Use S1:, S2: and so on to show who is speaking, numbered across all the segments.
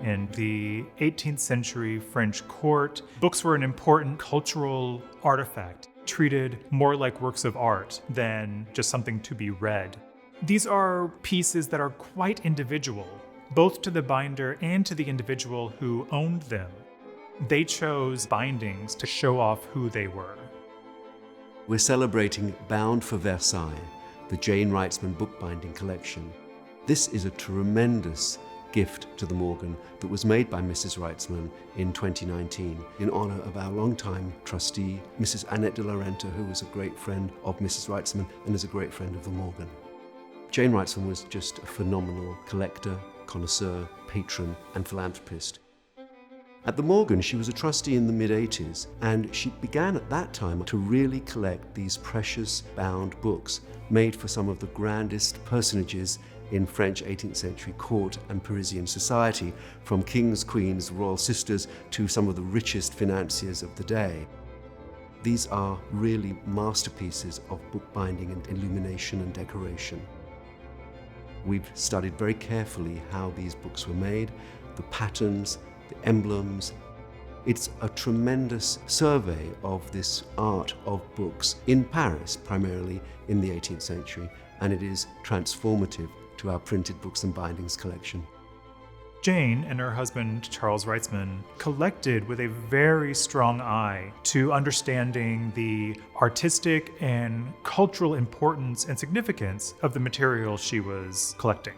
S1: In the 18th century French court, books were an important cultural artifact, treated more like works of art than just something to be read. These are pieces that are quite individual, both to the binder and to the individual who owned them. They chose bindings to show off who they were.
S2: We're celebrating Bound for Versailles, the Jayne Wrightsman bookbinding collection. This is a tremendous gift to the Morgan that was made by Mrs. Wrightsman in 2019 in honor of our longtime trustee, Mrs. Annette de la Renta, who was a great friend of Mrs. Wrightsman and is a great friend of the Morgan. Jayne Wrightsman was just a phenomenal collector, connoisseur, patron, and philanthropist. At the Morgan, she was a trustee in the mid-80s, and she began at that time to really collect these precious bound books made for some of the grandest personages in French 18th century court and Parisian society, from kings, queens, royal sisters, to some of the richest financiers of the day. These are really masterpieces of bookbinding and illumination and decoration. We've studied very carefully how these books were made, the patterns, the emblems. It's a tremendous survey of this art of books in Paris, primarily in the 18th century, and it is transformative to our printed books and bindings collection.
S1: Jayne and her husband, Charles Wrightsman, collected with a very strong eye to understanding the artistic and cultural importance and significance of the material she was collecting.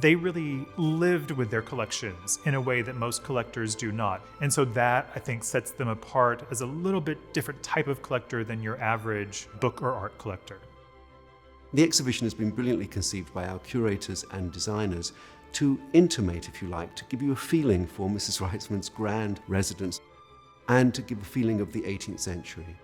S1: They really lived with their collections in a way that most collectors do not. And so that, I think, sets them apart as a little bit different type of collector than your average book or art collector.
S2: The exhibition has been brilliantly conceived by our curators and designers to intimate, if you like, to give you a feeling for Mrs. Wrightsman's grand residence and to give a feeling of the 18th century.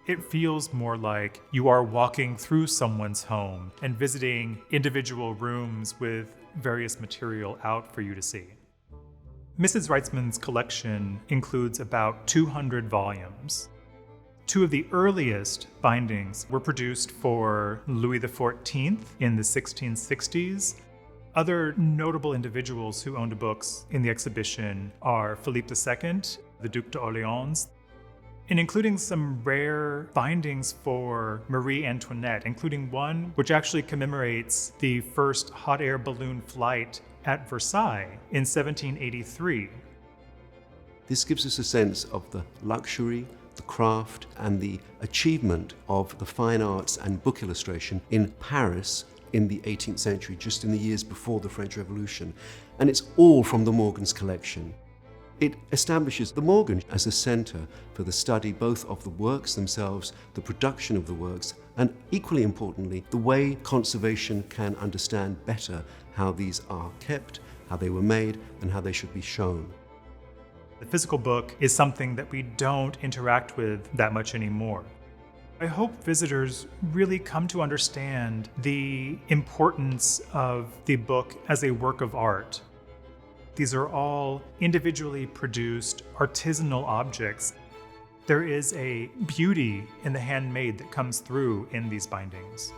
S1: It feels more like you are walking through someone's home and visiting individual rooms with various material out for you to see. Mrs. Wrightsman's collection includes about 200 volumes. Two of the earliest bindings were produced for Louis XIV in the 1660s. Other notable individuals who owned books in the exhibition are Philippe II, the Duc d'Orléans, and including some rare bindings for Marie Antoinette, including one which actually commemorates the first hot air balloon flight at Versailles in 1783.
S2: This gives us a sense of the luxury, the craft, and the achievement of the fine arts and book illustration in Paris in the 18th century, just in the years before the French Revolution. And it's all from the Morgan's collection. It establishes the Morgan as a center for the study both of the works themselves, the production of the works, and equally importantly, the way conservation can understand better how these are kept, how they were made, and how they should be shown.
S1: The physical book is something that we don't interact with that much anymore. I hope visitors really come to understand the importance of the book as a work of art. These are all individually produced artisanal objects. There is a beauty in the handmade that comes through in these bindings.